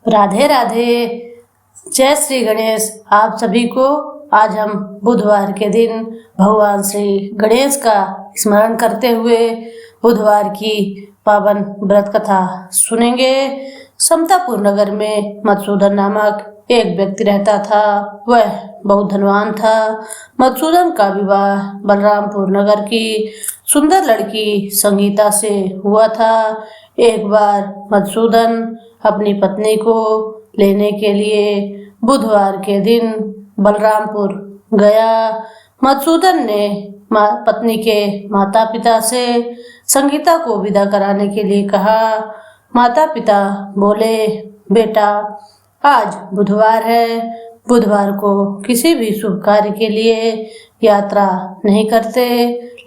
राधे राधे। जय श्री गणेश। आप सभी को आज हम बुधवार के दिन भगवान श्री गणेश का स्मरण करते हुए बुधवार की पावन व्रत कथा सुनेंगे। समतापुर नगर में मधुसूदन नामक एक व्यक्ति रहता था। वह बहुत धनवान था। मधुसूदन का विवाह बलरामपुर नगर की सुंदर लड़की संगीता से हुआ था। एक बार मधुसूदन अपनी पत्नी को लेने के लिए बुधवार के दिन बलरामपुर गया। मधुसूदन ने पत्नी के माता पिता से संगीता को विदा कराने के लिए कहा। माता पिता बोले, बेटा आज बुधवार है, बुधवार को किसी भी शुभ कार्य के लिए यात्रा नहीं करते।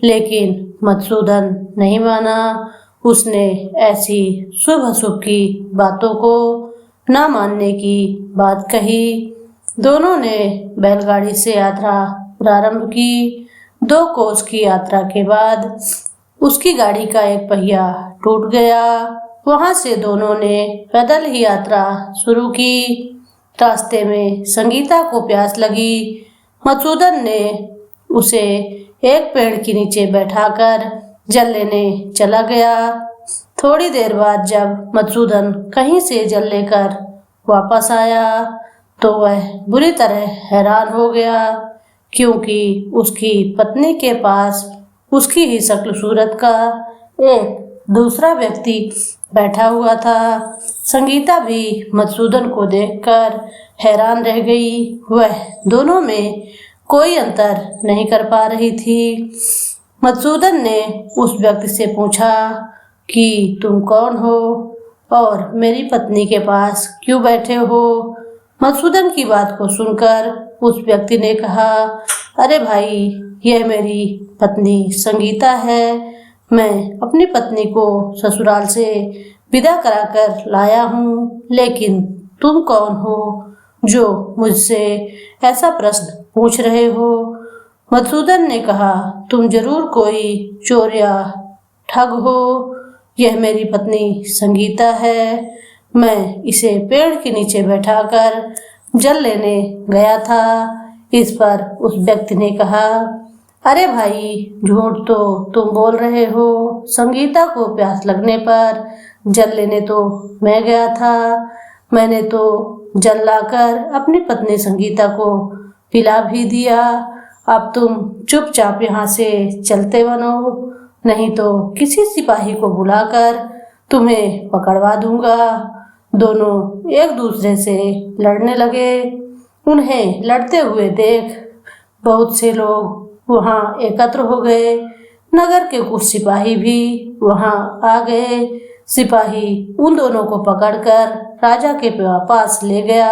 लेकिन मधुसूदन नहीं माना। उसने ऐसी शुभ अशुभ की बातों को न मानने की बात कही। दोनों ने बैलगाड़ी से यात्रा प्रारंभ की। 2 कोस की यात्रा के बाद उसकी गाड़ी का एक पहिया टूट गया। वहां से दोनों ने पैदल ही यात्रा शुरू की। रास्ते में संगीता को प्यास लगी। मधुसूदन ने उसे एक पेड़ के नीचे बैठाकर जल लेने चला गया। थोड़ी देर बाद जब मधुसूदन कहीं से जल लेकर वापस आया तो वह बुरी तरह हैरान हो गया, क्योंकि उसकी पत्नी के पास उसकी ही शक्ल सूरत का एक दूसरा व्यक्ति बैठा हुआ था। संगीता भी मधुसूदन को देखकर हैरान रह गई। वह दोनों में कोई अंतर नहीं कर पा रही थी। मधुसूदन ने उस व्यक्ति से पूछा कि तुम कौन हो और मेरी पत्नी के पास क्यों बैठे हो। मधुसूदन की बात को सुनकर उस व्यक्ति ने कहा, अरे भाई, यह मेरी पत्नी संगीता है। मैं अपनी पत्नी को ससुराल से विदा कराकर लाया हूँ। लेकिन तुम कौन हो जो मुझसे ऐसा प्रश्न पूछ रहे हो। मधुसूदन ने कहा, तुम जरूर कोई चोर या ठग हो। यह मेरी पत्नी संगीता है। मैं इसे पेड़ के नीचे बैठाकर जल लेने गया था। इस पर उस व्यक्ति ने कहा, अरे भाई, झूठ तो तुम बोल रहे हो। संगीता को प्यास लगने पर जल लेने तो मैं गया था। मैंने तो जल लाकर अपनी पत्नी संगीता को पिला भी दिया। अब तुम चुपचाप यहाँ से चलते बनो, नहीं तो किसी सिपाही को बुलाकर तुम्हें पकड़वा दूंगा। दोनों एक दूसरे से लड़ने लगे। उन्हें लड़ते हुए देख बहुत से लोग वहां एकत्र हो गए। नगर के कुछ सिपाही भी वहां आ गए। सिपाही उन दोनों को पकड़कर राजा के पास ले गया।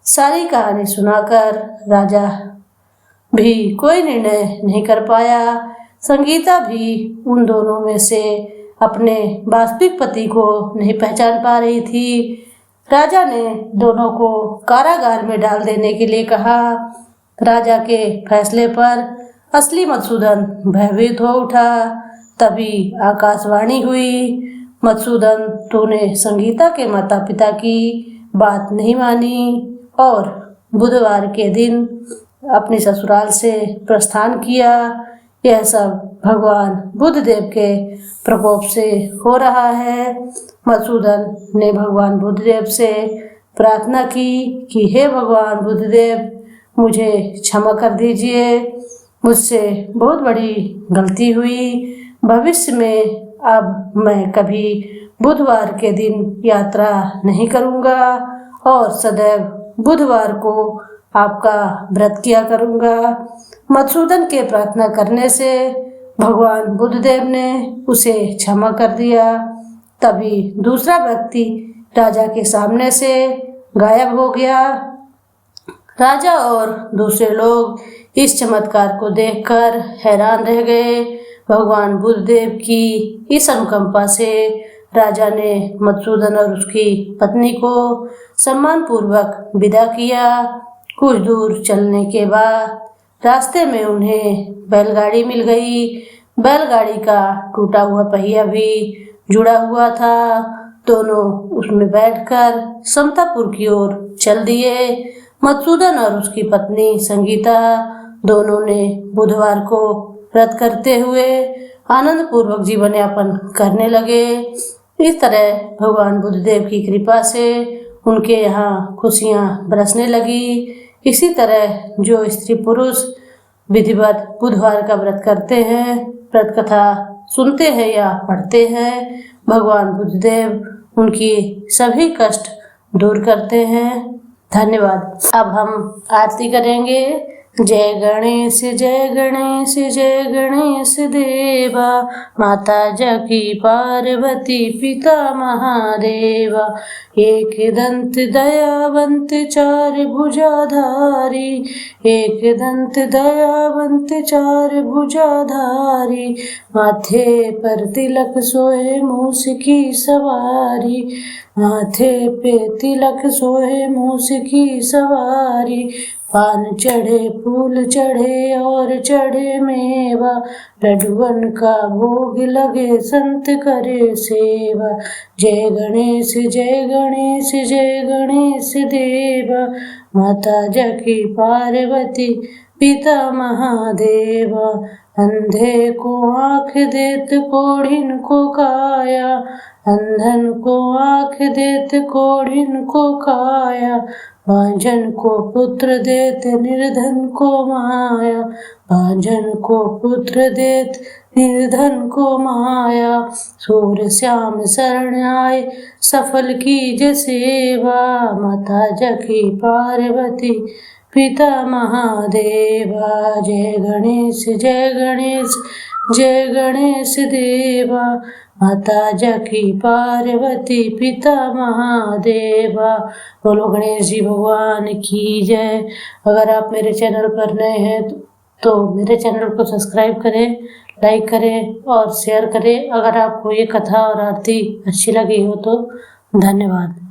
सारी कहानी सुनाकर राजा भी कोई निर्णय नहीं कर पाया। संगीता भी उन दोनों में से अपने वास्तविक पति को नहीं पहचान पा रही थी। राजा ने दोनों को कारागार में डाल देने के लिए कहा। राजा के फैसले पर असली मधुसूदन भयभीत हो उठा। तभी आकाशवाणी हुई, मधुसूदन, तूने संगीता के माता पिता की बात नहीं मानी और बुधवार के दिन अपने ससुराल से प्रस्थान किया। यह सब भगवान बुद्धदेव के प्रकोप से हो रहा है। मधुसूदन ने भगवान बुद्धदेव से प्रार्थना की कि हे भगवान बुद्धदेव, मुझे क्षमा कर दीजिए। मुझसे बहुत बड़ी गलती हुई। भविष्य में अब मैं कभी बुधवार के दिन यात्रा नहीं करूँगा और सदैव बुधवार को आपका व्रत किया करूँगा। मधुसूदन के प्रार्थना करने से भगवान बुद्धदेव ने उसे क्षमा कर दिया। तभी दूसरा व्यक्ति राजा के सामने से गायब हो गया। राजा और दूसरे लोग इस चमत्कार को देखकर हैरान रह गए। भगवान बुद्धदेव की इस अनुकंपा से राजा ने मधुसूदन और उसकी पत्नी को सम्मानपूर्वक विदा किया। कुछ दूर चलने के बाद रास्ते में उन्हें बैलगाड़ी मिल गई। बैलगाड़ी का टूटा हुआ पहिया भी जुड़ा हुआ था। दोनों उसमें बैठकर समतापुर की ओर चल दिए। मधुसूदन और उसकी पत्नी संगीता दोनों ने बुधवार को व्रत करते हुए आनंद पूर्वक जीवन यापन करने लगे। इस तरह भगवान बुद्धदेव की कृपा से उनके यहाँ खुशियाँ बरसने लगी। इसी तरह जो स्त्री पुरुष विधिवत बुधवार का व्रत करते हैं, व्रत कथा सुनते हैं या पढ़ते हैं, भगवान बुद्धदेव उनकी सभी कष्ट दूर करते हैं। धन्यवाद। अब हम आरती करेंगे। जय गणेश जय गणेश जय गणेश देवा, माता जकी पार्वती पिता महादेवा, एक दंत दयावंत चार भुजाधारी, एक दंत दयावंत चार भुजाधारी, माथे पर तिलक सोए मूस की सवारी, माथे पे तिलक सोए मूस की सवारी, पान चढ़े फूल चढ़े और चढ़े मेवा, लड्डुअन का भोग लगे संत करे सेवा। जय गणेश जय गणेश जय गणेश देवा, माता जकी पार्वती पिता महादेवा, अंधे को आँख देत कोढ़िन को काया, अंधन को आँख देत कोढ़िन को काया, भांजन को पुत्र देत निर्धन को माया, भांजन को पुत्र देत निर्धन को माया, सूर श्याम शरण आए सफल कीज सेवा, माता जकी पार्वती पिता महादेवा। जय गणेश जय गणेश जय गणेश देवा, माता जकी पार्वती पिता महादेवा। बोलो गणेश जी भगवान की जय। अगर आप मेरे चैनल पर नए हैं तो मेरे चैनल को सब्सक्राइब करें, लाइक करें और शेयर करें। अगर आपको ये कथा और आरती अच्छी लगी हो तो धन्यवाद।